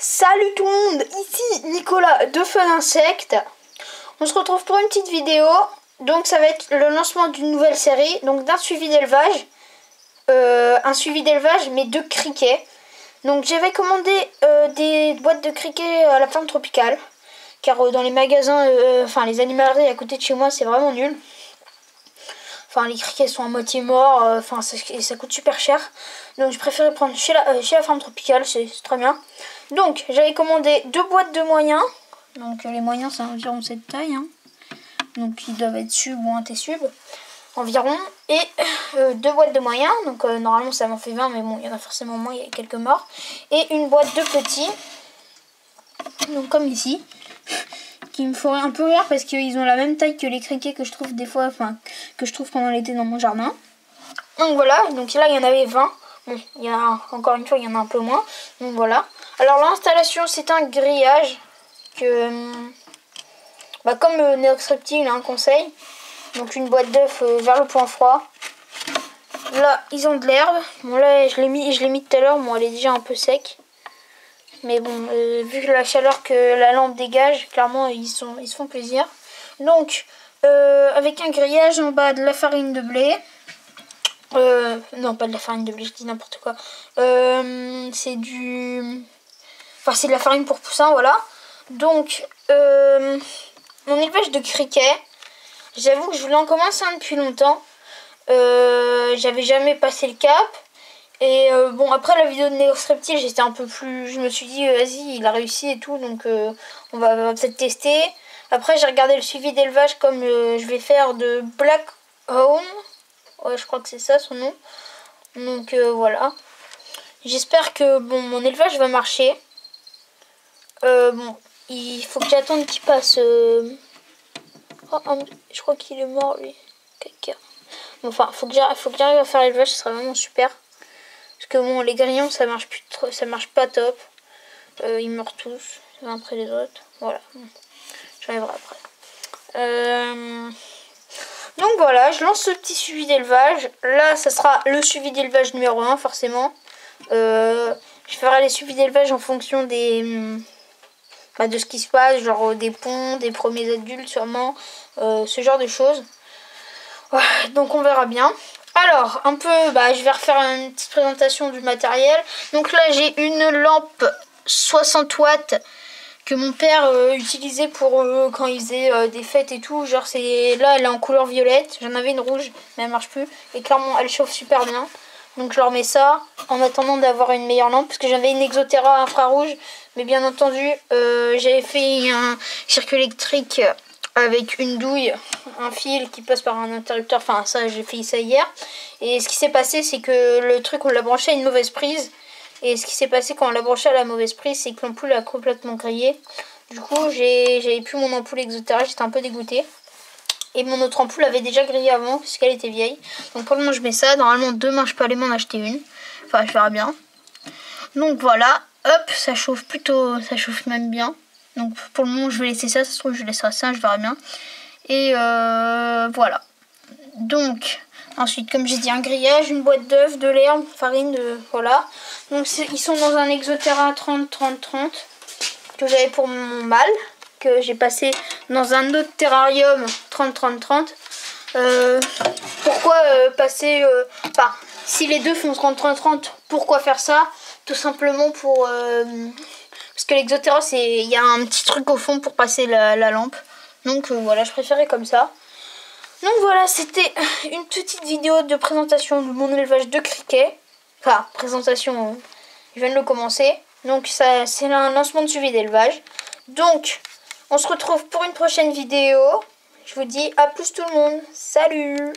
Salut tout le monde, ici Nicolas de Fun Insect. On se retrouve pour une petite vidéo. Donc ça va être le lancement d'une nouvelle série, donc d'un suivi d'élevage. Un suivi d'élevage mais de criquets. Donc j'avais commandé des boîtes de criquets à la ferme tropicale. Car dans les magasins, enfin les animaleries à côté de chez moi, c'est vraiment nul. Enfin les criquets sont à moitié morts, ça coûte super cher. Donc je préférais prendre chez la ferme tropicale, c'est très bien. Donc j'avais commandé 2 boîtes de moyens. Donc les moyens c'est environ cette taille. Donc ils doivent être sub ou un T-sub environ. Et 2 boîtes de moyens. Donc normalement ça m'en fait 20, mais bon il y en a forcément moins, il y a quelques morts. Et une boîte de petits. Donc comme ici. Qui me ferait un peu rire parce qu'ils ont la même taille que les criquets que je trouve des fois, que je trouve pendant l'été dans mon jardin. Donc voilà, donc là il y en avait 20. Bon, il y a encore une fois il y en a un peu moins. Donc voilà. Alors l'installation c'est un grillage que comme Neox Reptile a un conseil. Donc une boîte d'œufs vers le point froid. Là ils ont de l'herbe. Bon là je l'ai mis tout à l'heure, bon elle est déjà un peu sec. Mais bon, vu que la chaleur que la lampe dégage, clairement ils se font plaisir. Donc avec un grillage en bas de la farine de blé. Non, pas de la farine de blé, je dis n'importe quoi. C'est de la farine pour poussins, voilà. Donc mon élevage de criquets, j'avoue que je voulais en commencer un depuis longtemps. J'avais jamais passé le cap. Et bon, après la vidéo de Neox Reptile, j'étais un peu plus... Je me suis dit, vas-y, il a réussi et tout, donc on va peut-être tester. Après, j'ai regardé le suivi d'élevage comme je vais faire de Black Home. Ouais, je crois que c'est ça son nom. Donc voilà. J'espère que mon élevage va marcher. Bon, il faut que j'attende qu'il passe... je crois qu'il est mort, lui. Caca. Bon, enfin, faut que j'arrive à faire l'élevage, ce serait vraiment super. Parce que bon, les grillons ça marche pas top. Ils meurent tous les uns après les autres. Voilà. J'arriverai après. Donc voilà, je lance ce petit suivi d'élevage. Là, ça sera le suivi d'élevage numéro 1, forcément. Je ferai les suivis d'élevage en fonction de ce qui se passe, genre des ponts, des premiers adultes sûrement, ce genre de choses. Ouais, donc on verra bien. Alors, je vais refaire une petite présentation du matériel. Donc là, j'ai une lampe 60 watts que mon père utilisait pour quand il faisait des fêtes et tout. Genre, là, elle est en couleur violette. J'en avais une rouge, mais elle marche plus. Et clairement, elle chauffe super bien. Donc, je leur mets ça en attendant d'avoir une meilleure lampe. Parce que j'avais une Exotera infrarouge. Mais bien entendu, j'avais fait un circuit électrique avec une douille, un fil qui passe par un interrupteur. Enfin, ça, j'ai fait ça hier. Et ce qui s'est passé, c'est que le truc, on l'a branché à une mauvaise prise. Et ce qui s'est passé quand on l'a branché à la mauvaise prise, c'est que l'ampoule a complètement grillé. Du coup, j'avais plus mon ampoule Exotera, j'étais un peu dégoûtée. Et mon autre ampoule avait déjà grillé avant, puisqu'elle était vieille. Donc pour le moment, je mets ça. Normalement, demain, je peux aller m'en acheter une. Enfin, je verrai bien. Donc voilà, hop, ça chauffe même bien. Donc pour le moment je vais laisser ça, se trouve je laisserai ça, je verrai bien. Et voilà. Donc ensuite comme j'ai dit un grillage, une boîte d'œufs, de l'herbe, farine, voilà. Donc ils sont dans un Exotera 30-30-30 que j'avais pour mon mâle, que j'ai passé dans un autre terrarium 30-30-30. Pourquoi passer... si les deux font 30-30-30, pourquoi faire ça? Tout simplement pour... parce que l'Exotera, il y a un petit truc au fond pour passer la lampe. Donc voilà, je préférais comme ça. Donc voilà, c'était une petite vidéo de présentation de mon élevage de criquets. Enfin, présentation, je viens de le commencer. Donc ça, c'est un lancement de suivi d'élevage. Donc, on se retrouve pour une prochaine vidéo. Je vous dis à plus tout le monde. Salut!